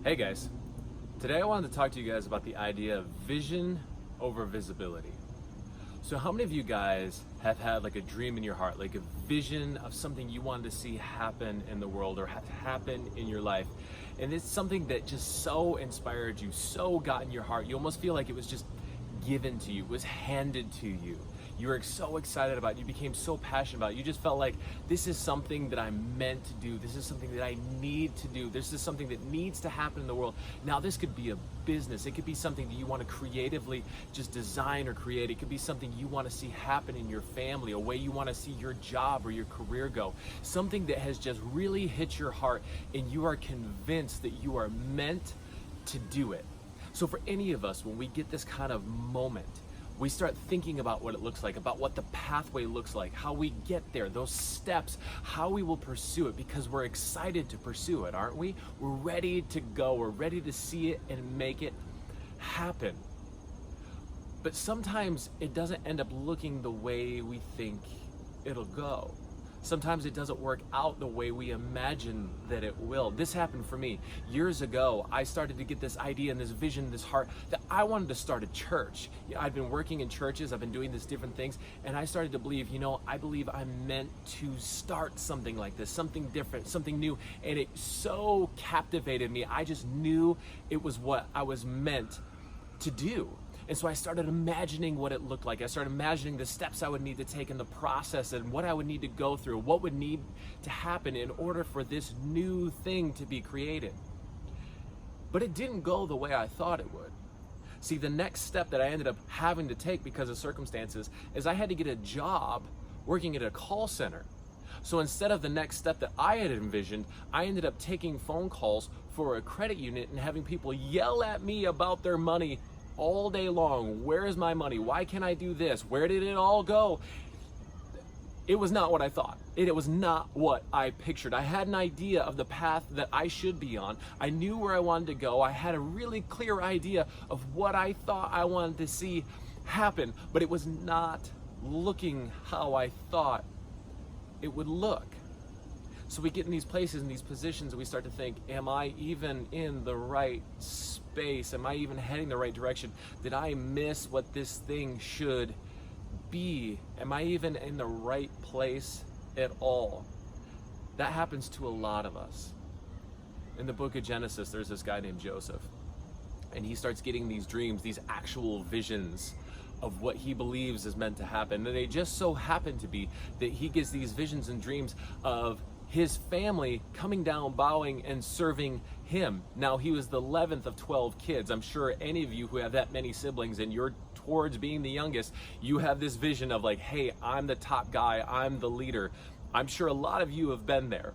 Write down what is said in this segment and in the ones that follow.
Hey guys, today I wanted to talk to you guys about the idea of vision over visibility. So how many of you guys have had like a dream in your heart, like a vision of something you wanted to see happen in the world or have happen in your life? And it's something that just so inspired you, so got in your heart, you almost feel like it was just given to you, was handed to you. You were so excited about it, you became so passionate about it, you just felt like this is something that I'm meant to do, this is something that I need to do, this is something that needs to happen in the world. Now this could be a business, it could be something that you want to creatively just design or create, it could be something you want to see happen in your family, a way you want to see your job or your career go, something that has just really hit your heart and you are convinced that you are meant to do it. So for any of us, when we get this kind of moment, we start thinking about what it looks like, about what the pathway looks like, how we get there, those steps, how we will pursue it, because we're excited to pursue it, aren't we? We're ready to go, we're ready to see it and make it happen. But sometimes it doesn't end up looking the way we think it'll go. Sometimes it doesn't work out the way we imagine that it will. This happened for me. Years ago, I started to get this idea and this vision, this heart that I wanted to start a church. I'd been working in churches, I've been doing these different things, and I started to believe, I believe I'm meant to start something like this, something different, something new, and it so captivated me. I just knew it was what I was meant to do. And so I started imagining what it looked like. I started imagining the steps I would need to take in the process and what I would need to go through, what would need to happen in order for this new thing to be created. But it didn't go the way I thought it would. See, the next step that I ended up having to take because of circumstances is I had to get a job working at a call center. So instead of the next step that I had envisioned, I ended up taking phone calls for a credit unit and having people yell at me about their money all day long. Where is my money? Why can't I do this? Where did it all go? It was not what I thought. It was not what I pictured. I had an idea of the path that I should be on. I knew where I wanted to go. I had a really clear idea of what I thought I wanted to see happen, but it was not looking how I thought it would look. So we get in these places, in these positions, and we start to think, am I even in the right space? Am I even heading the right direction? Did I miss what this thing should be? Am I even in the right place at all? That happens to a lot of us. In the book of Genesis, there's this guy named Joseph, and he starts getting these dreams, these actual visions of what he believes is meant to happen. And they just so happen to be that he gets these visions and dreams of his family coming down, bowing, and serving him. Now, he was the 11th of 12 kids. I'm sure any of you who have that many siblings and you're towards being the youngest, you have this vision of like, hey, I'm the top guy, I'm the leader. I'm sure a lot of you have been there.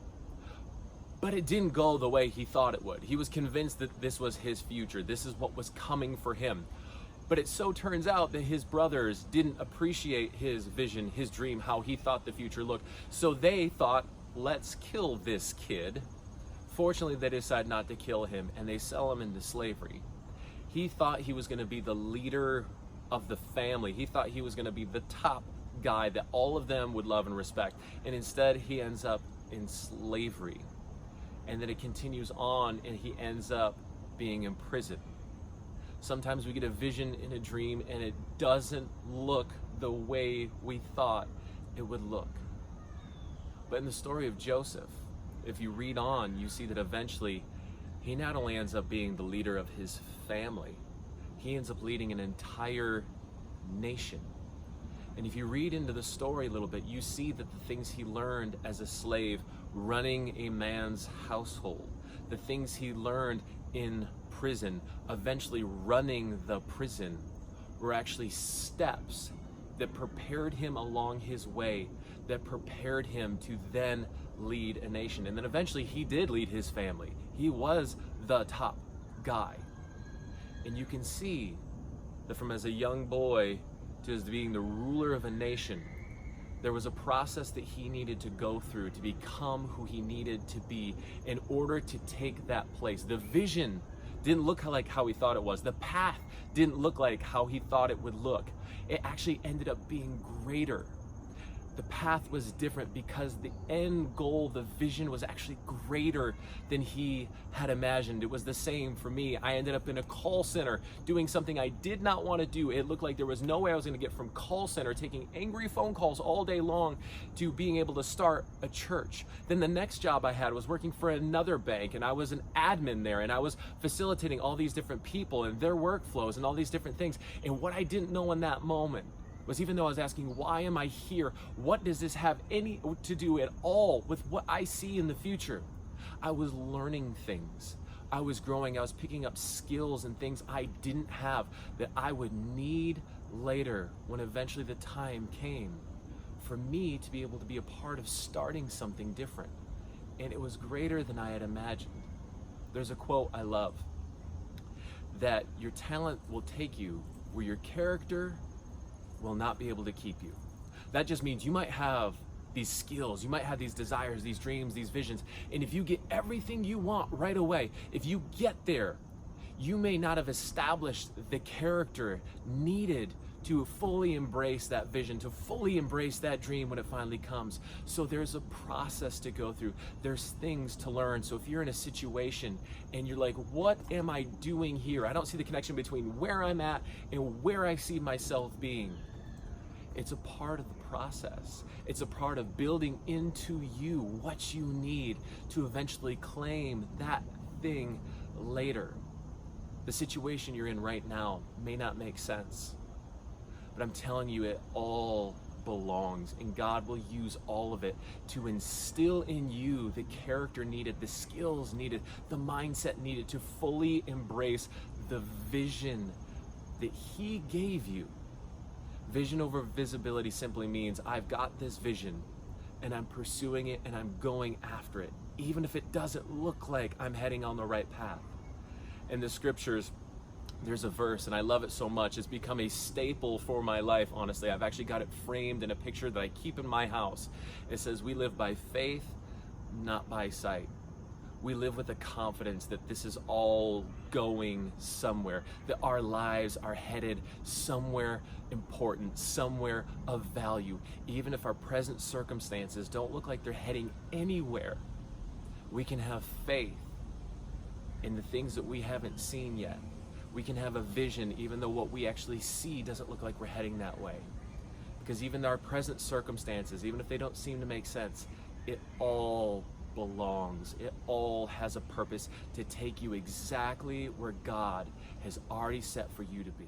But it didn't go the way he thought it would. He was convinced that this was his future. This is what was coming for him. But it so turns out that his brothers didn't appreciate his vision, his dream, how he thought the future looked. So they thought, let's kill this kid. Fortunately, they decide not to kill him and they sell him into slavery. He thought he was going to be the leader of the family. He thought he was going to be the top guy that all of them would love and respect. And instead, he ends up in slavery. And then it continues on and he ends up being in prison. Sometimes we get a vision in a dream and it doesn't look the way we thought it would look. But in the story of Joseph, if you read on, you see that eventually he not only ends up being the leader of his family, he ends up leading an entire nation. And if you read into the story a little bit, you see that the things he learned as a slave running a man's household, the things he learned in prison, eventually running the prison, were actually steps that prepared him along his way, that prepared him to then lead a nation. And then eventually he did lead his family. He was the top guy. And you can see that from as a young boy to as being the ruler of a nation, there was a process that he needed to go through to become who he needed to be in order to take that place. The vision didn't look like how he thought it was. The path didn't look like how he thought it would look. It actually ended up being greater. The path was different because the end goal, the vision, was actually greater than he had imagined. It was the same for me. I ended up in a call center doing something I did not want to do. It looked like there was no way I was going to get from call center, taking angry phone calls all day long, to being able to start a church. Then the next job I had was working for another bank, and I was an admin there, and I was facilitating all these different people and their workflows and all these different things. And what I didn't know in that moment was, even though I was asking, why am I here? What does this have any to do at all with what I see in the future? I was learning things. I was growing. I was picking up skills and things I didn't have that I would need later when eventually the time came for me to be able to be a part of starting something different. And it was greater than I had imagined. There's a quote I love, that your talent will take you where your character will not be able to keep you. That just means you might have these skills, you might have these desires, these dreams, these visions, and if you get everything you want right away, if you get there, you may not have established the character needed to fully embrace that vision, to fully embrace that dream when it finally comes. So there's a process to go through. There's things to learn. So if you're in a situation and you're like, what am I doing here? I don't see the connection between where I'm at and where I see myself being. It's a part of the process. It's a part of building into you what you need to eventually claim that thing later. The situation you're in right now may not make sense, but I'm telling you, it all belongs, and God will use all of it to instill in you the character needed, the skills needed, the mindset needed to fully embrace the vision that He gave you. Vision over visibility simply means I've got this vision and I'm pursuing it and I'm going after it, even if it doesn't look like I'm heading on the right path. In the scriptures, there's a verse, and I love it so much. It's become a staple for my life, honestly. I've actually got it framed in a picture that I keep in my house. It says, we live by faith, not by sight. We live with the confidence that this is all going somewhere, that our lives are headed somewhere important, somewhere of value. Even if our present circumstances don't look like they're heading anywhere, we can have faith in the things that we haven't seen yet. We can have a vision even though what we actually see doesn't look like we're heading that way. Because even our present circumstances, even if they don't seem to make sense, it all belongs. It all has a purpose to take you exactly where God has already set for you to be.